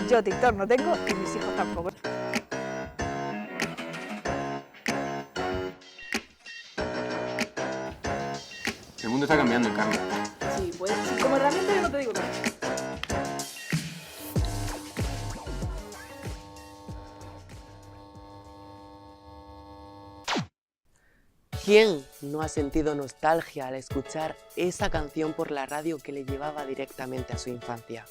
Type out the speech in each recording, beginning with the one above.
Yo TikTok no tengo y mis hijos tampoco. El mundo está cambiando, en cambio. Sí, pues como herramienta yo no te digo nada. ¿Quién no ha sentido nostalgia al escuchar esa canción por la radio que le llevaba directamente a su infancia?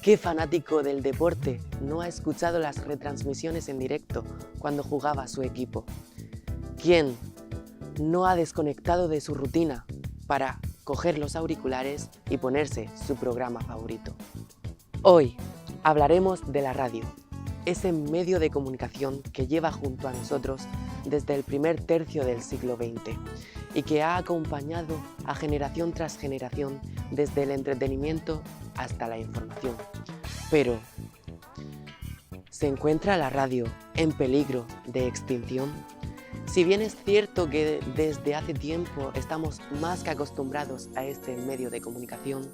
¿Qué fanático del deporte no ha escuchado las retransmisiones en directo cuando jugaba a su equipo? ¿Quién no ha desconectado de su rutina para coger los auriculares y ponerse su programa favorito? Hoy hablaremos de la radio, ese medio de comunicación que lleva junto a nosotros desde el primer tercio del siglo XX y que ha acompañado a generación tras generación desde el entretenimiento hasta la información. Pero, ¿se encuentra la radio en peligro de extinción? Si bien es cierto que desde hace tiempo estamos más que acostumbrados a este medio de comunicación,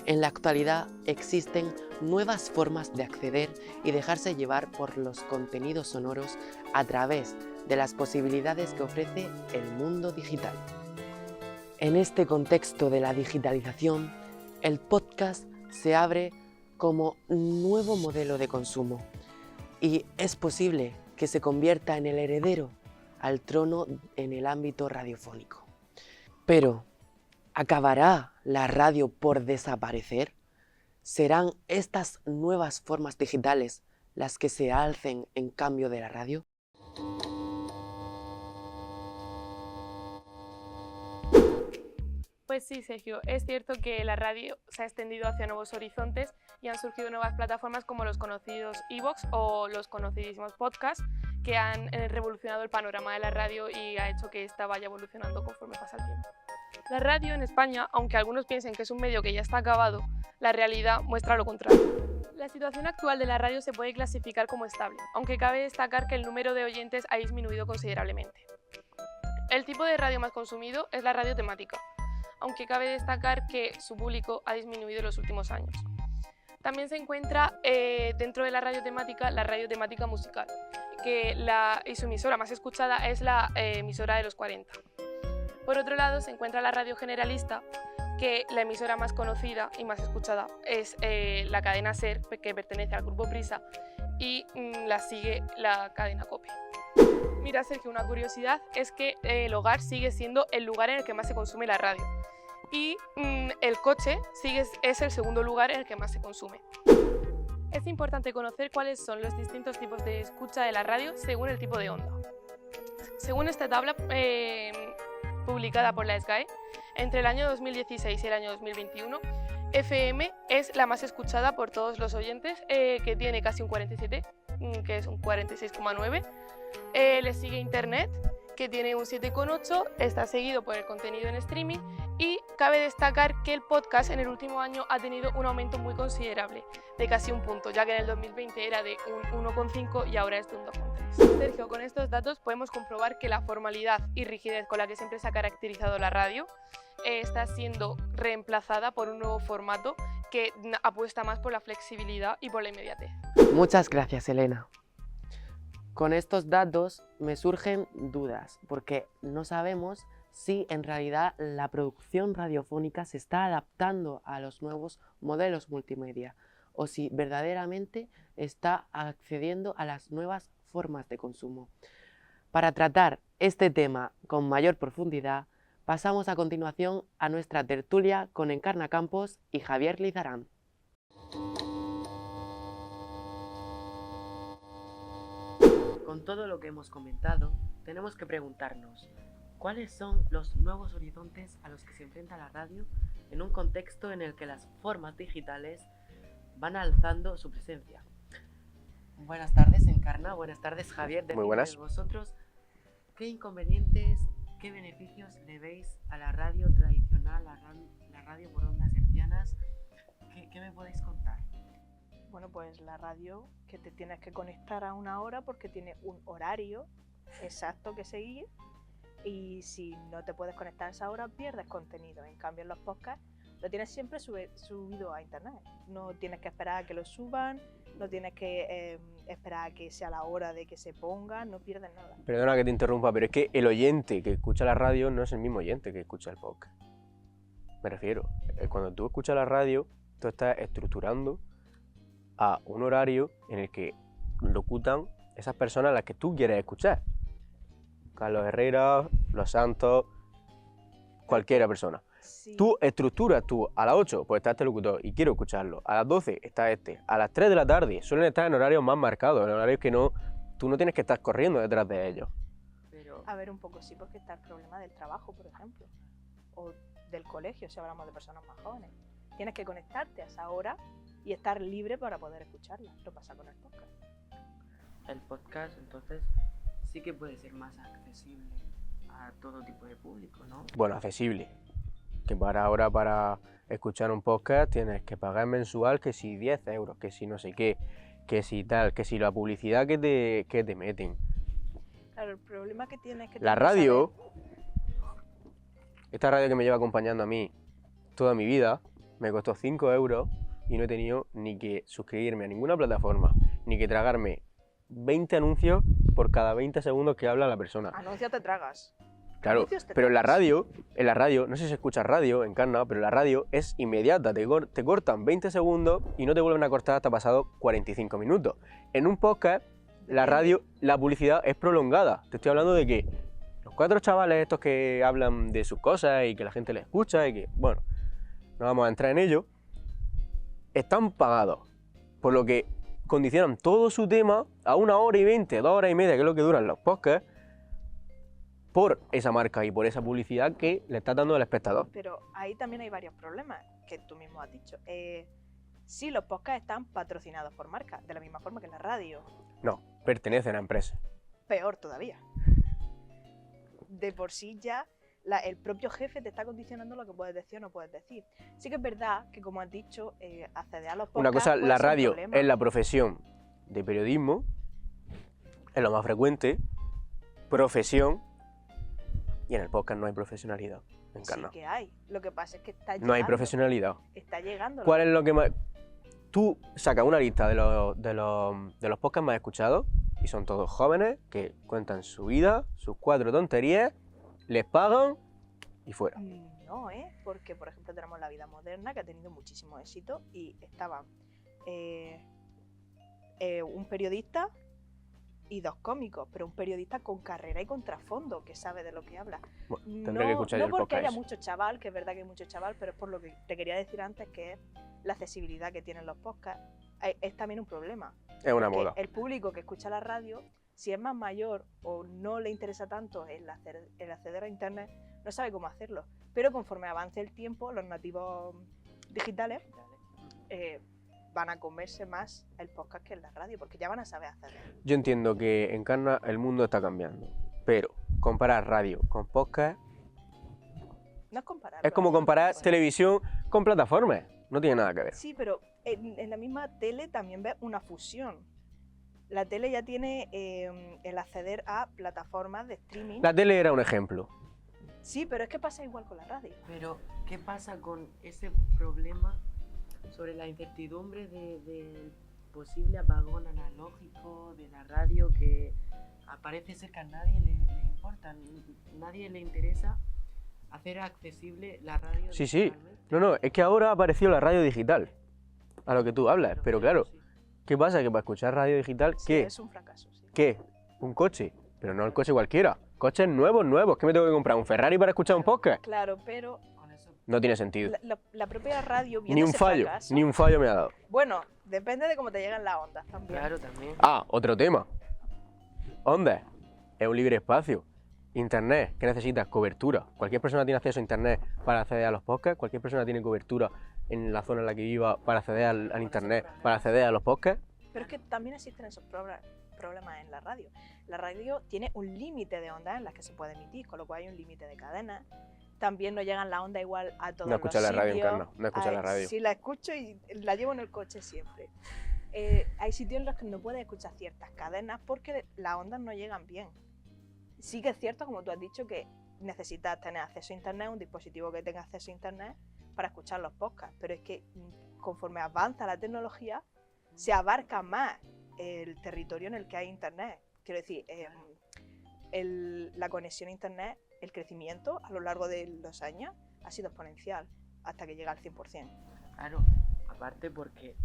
en la actualidad existen nuevas formas de acceder y dejarse llevar por los contenidos sonoros a través de las posibilidades que ofrece el mundo digital. En este contexto de la digitalización, el podcast se abre como nuevo modelo de consumo y es posible que se convierta en el heredero al trono en el ámbito radiofónico. Pero, ¿acabará la radio por desaparecer? ¿Serán estas nuevas formas digitales las que se alcen en cambio de la radio? Pues sí, Sergio, es cierto que la radio se ha extendido hacia nuevos horizontes y han surgido nuevas plataformas como los conocidos iVoox o los conocidísimos podcasts que han revolucionado el panorama de la radio y ha hecho que esta vaya evolucionando conforme pasa el tiempo. La radio en España, aunque algunos piensen que es un medio que ya está acabado, la realidad muestra lo contrario. La situación actual de la radio se puede clasificar como estable, aunque cabe destacar que el número de oyentes ha disminuido considerablemente. El tipo de radio más consumido es la radio temática, aunque cabe destacar que su público ha disminuido en los últimos años. También se encuentra dentro de la radio temática musical, y su emisora más escuchada es la emisora de los 40. Por otro lado, se encuentra la radio generalista, que la emisora más conocida y más escuchada es la cadena SER, que pertenece al grupo Prisa, y la sigue la cadena COPE. Mira, Sergio, una curiosidad es que el hogar sigue siendo el lugar en el que más se consume la radio y el coche es el segundo lugar en el que más se consume. Es importante conocer cuáles son los distintos tipos de escucha de la radio según el tipo de onda. Según esta tabla publicada por la SGAE, entre el año 2016 y el año 2021, FM es la más escuchada por todos los oyentes, que tiene casi un 47, que es un 46,9. Le sigue Internet, que tiene un 7,8, está seguido por el contenido en streaming y cabe destacar que el podcast en el último año ha tenido un aumento muy considerable, de casi un punto, ya que en el 2020 era de un 1,5 y ahora es de un 2,3. Sergio, con estos datos podemos comprobar que la formalidad y rigidez con la que siempre se ha caracterizado la radio está siendo reemplazada por un nuevo formato que apuesta más por la flexibilidad y por la inmediatez. Muchas gracias, Elena. Con estos datos me surgen dudas, porque no sabemos si en realidad la producción radiofónica se está adaptando a los nuevos modelos multimedia o si verdaderamente está accediendo a las nuevas formas de consumo. Para tratar este tema con mayor profundidad, pasamos a continuación a nuestra tertulia con Encarna Campos y Javier Lizarán. Con todo lo que hemos comentado, tenemos que preguntarnos, ¿cuáles son los nuevos horizontes a los que se enfrenta la radio en un contexto en el que las formas digitales van alzando su presencia? Buenas tardes, Encarna. Buenas tardes, Javier. Muy buenas. Vosotros, ¿qué inconvenientes, qué beneficios le veis a la radio tradicional, la radio por ondas hercianas? ¿Qué me podéis contar? Bueno, pues la radio, que te tienes que conectar a una hora porque tiene un horario exacto que seguir y si no te puedes conectar a esa hora pierdes contenido. En cambio en los podcasts lo tienes siempre subido a internet. No tienes que esperar a que lo suban, no tienes que esperar a que sea la hora de que se ponga, no pierdes nada. Perdona que te interrumpa, pero es que el oyente que escucha la radio no es el mismo oyente que escucha el podcast. Me refiero, cuando tú escuchas la radio, tú estás estructurando a un horario en el que locutan esas personas a las que tú quieres escuchar. Carlos Herrera, Los Santos, cualquiera persona. Sí. Tú estructuras a las 8, pues está este locutor y quiero escucharlo. A las 12 está este. A las 3 de la tarde suelen estar en horarios más marcados, en horarios que tú no tienes que estar corriendo detrás de ellos. Pero A ver, un poco sí, porque está el problema del trabajo, por ejemplo, o del colegio, si hablamos de personas más jóvenes. Tienes que conectarte a esa hora y estar libre para poder escucharla. Lo pasa con el podcast. el podcast entonces sí que puede ser más accesible a todo tipo de público, ¿no? Bueno, accesible. Que ahora para escuchar un podcast tienes que pagar mensual que si 10 euros, que si no sé qué, que si tal, que si la publicidad que te meten. Claro, el problema que tienes es que... La tienes que radio, saber- esta radio que me lleva acompañando a mí toda mi vida, me costó 5 euros y no he tenido ni que suscribirme a ninguna plataforma, ni que tragarme 20 anuncios por cada 20 segundos que habla la persona. Anuncios te tragas. Claro, anuncios te pero en la tragas. radio, no sé si se escucha radio, encarna, pero la radio es inmediata, te cortan 20 segundos y no te vuelven a cortar hasta pasado 45 minutos. En un podcast, la Depende. radio, la publicidad es prolongada. Te estoy hablando de que los 4 chavales estos que hablan de sus cosas y que la gente les escucha y que, bueno, no vamos a entrar en ello, están pagados, por lo que condicionan todo su tema a 1 hora y 20, 2 horas y media, que es lo que duran los podcasts, por esa marca y por esa publicidad que le está dando al espectador. Pero ahí también hay varios problemas que tú mismo has dicho. Sí, los podcasts están patrocinados por marcas, de la misma forma que la radio. No, pertenecen a empresas. Peor todavía. De por sí ya el propio jefe te está condicionando lo que puedes decir o no puedes decir. Sí que es verdad que, como has dicho, acceder a los podcasts Una cosa, puede la ser un radio problema. es la profesión de periodismo, es lo más frecuente, profesión, y en el podcast no hay profesionalidad. Sí Encarna. que hay. Lo que pasa es que está llegando. No hay profesionalidad. Está llegando. ¿Cuál es lo que más...? Tú sacas una lista de los podcasts más escuchados y son todos jóvenes que cuentan su vida, sus 4 tonterías, les pagan y fuera. No, porque por ejemplo tenemos La Vida Moderna, que ha tenido muchísimo éxito, y estaban un periodista y 2 cómicos, pero un periodista con carrera y con trasfondo, que sabe de lo que habla. Bueno, tendré que escuchar yo No el porque podcast haya ese. mucho chaval, que es verdad que hay mucho chaval, pero es por lo que te quería decir antes, que es la accesibilidad que tienen los podcasts. Es también un problema. Es una Porque moda. el público que escucha la radio, si es más mayor o no le interesa tanto el acceder a internet, no sabe cómo hacerlo. Pero conforme avance el tiempo, los nativos digitales van a comerse más el podcast que en la radio, porque ya van a saber hacerlo. Yo entiendo que en Encarna el mundo está cambiando, pero comparar radio con podcast No es compararlo. es como comparar Bueno, televisión con plataformas. No tiene nada que ver. Sí, pero en la misma tele también ves una fusión. La tele ya tiene el acceder a plataformas de streaming. La tele era un ejemplo. Sí, pero es que pasa igual con la radio. Pero, ¿qué pasa con ese problema sobre la incertidumbre del posible apagón analógico de la radio que parece ser que a nadie le importa, nadie le interesa hacer accesible la radio? Sí, sí. digitalmente? No, es que ahora ha aparecido la radio digital, a lo que tú hablas. Pero claro, sí. ¿qué pasa? Que para escuchar radio digital, Sí, ¿qué? es un fracaso. Sí. ¿Qué? ¿Un coche? Pero no el coche cualquiera. Coches nuevos. ¿Qué me tengo que comprar? ¿Un Ferrari para escuchar un podcast? Claro, pero Con eso, No tiene sentido. la propia radio viene Ni un ese fallo, fracaso. ni un fallo me ha dado. Bueno, depende de cómo te llegan las ondas también. claro, también. Ah, otro tema. Ondas. Es un libre espacio. Internet. ¿Qué necesitas? Cobertura. Cualquier persona tiene acceso a internet para acceder a los podcasts. Cualquier persona tiene cobertura en la zona en la que viva para acceder al internet, para acceder a los podcasts. Pero es que también existen esos problemas en la radio. La radio tiene un límite de ondas en las que se puede emitir, con lo cual hay un límite de cadenas. También no llegan las ondas igual a todos No los escuchas la radio, sitios. Encarna. No escuchas la radio. Sí, la escucho y la llevo en el coche siempre. Hay sitios en los que no puedes escuchar ciertas cadenas porque las ondas no llegan bien. Sí que es cierto, como tú has dicho, que necesitas tener acceso a internet, un dispositivo que tenga acceso a internet, para escuchar los podcasts, pero es que conforme avanza la tecnología, se abarca más el territorio en el que hay internet. Quiero decir, la conexión a internet, el crecimiento a lo largo de los años ha sido exponencial hasta que llega al 100%. Claro, aparte porque,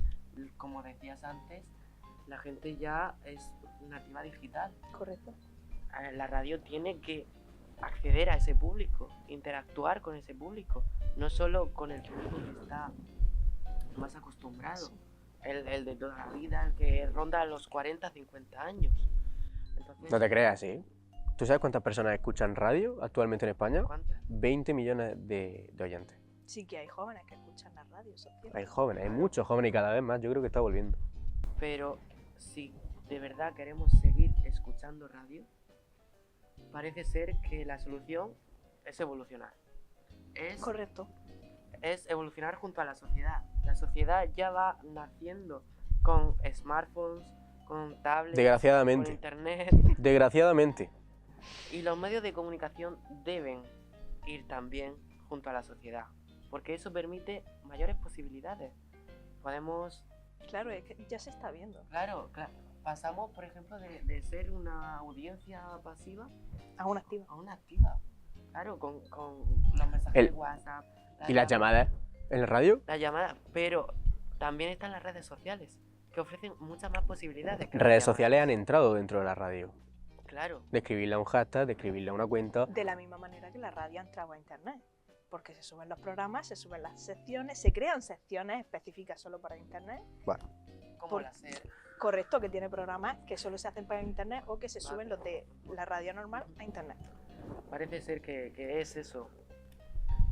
como decías antes, la gente ya es nativa digital. Correcto. La radio tiene que acceder a ese público, interactuar con ese público, no solo con el público que está más acostumbrado, Sí. el de toda la vida, el que ronda los 40, 50 años. Entonces, No te creas, ¿sí? ¿Tú sabes cuántas personas escuchan radio actualmente en España? ¿cuántas? 20 millones de oyentes. Sí que hay jóvenes que escuchan la radio, eso es cierto. Hay jóvenes, hay muchos jóvenes y cada vez más. Yo creo que está volviendo. Pero si de verdad queremos seguir escuchando radio, parece ser que la solución es evolucionar. Correcto. Es evolucionar junto a la sociedad. La sociedad ya va naciendo con smartphones, con tablets, con Desgraciadamente. internet. Desgraciadamente. Y los medios de comunicación deben ir también junto a la sociedad, porque eso permite mayores posibilidades. Podemos, Claro, es que ya se está viendo. claro, pasamos, por ejemplo, de ser una audiencia pasiva Aún activa. a una activa. Claro, con los mensajes de WhatsApp. ¿Y las llamadas en la radio? Las llamadas, pero también están las redes sociales, que ofrecen muchas más posibilidades. que las Redes llamadas. sociales han entrado dentro de la radio. Claro, De escribirle a un hashtag, de escribirle a una cuenta. De la misma manera que la radio ha entrado a internet. Porque se suben los programas, se suben las secciones, se crean secciones específicas solo para internet. como por- la SER. Correcto, que tiene programas que solo se hacen para internet o que se suben los de la radio normal a internet. Parece ser que es eso.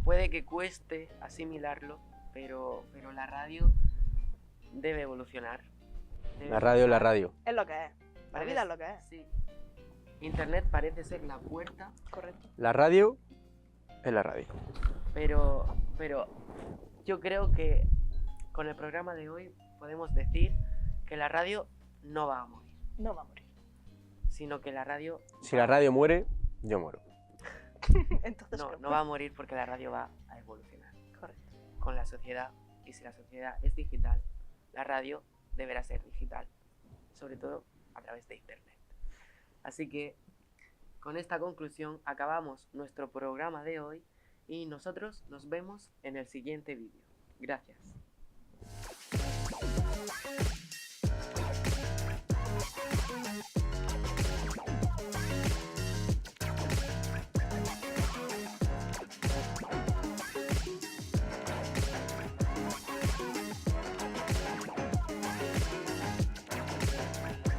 Puede que cueste asimilarlo, pero la radio debe evolucionar. Debe La radio es la evolucionar. radio. Es lo que es. La Parece- vida es lo que es. Sí. Internet parece ser la puerta, Correcto. La radio es la radio. pero yo creo que con el programa de hoy podemos decir que la radio no va a morir, No va a morir. sino que la radio Si la radio muere, yo muero. Entonces, no va a morir porque la radio va a evolucionar Correcto. con la sociedad, y si la sociedad es digital, la radio deberá ser digital, sobre todo a través de internet. Así que con esta conclusión acabamos nuestro programa de hoy y nosotros nos vemos en el siguiente vídeo. Gracias.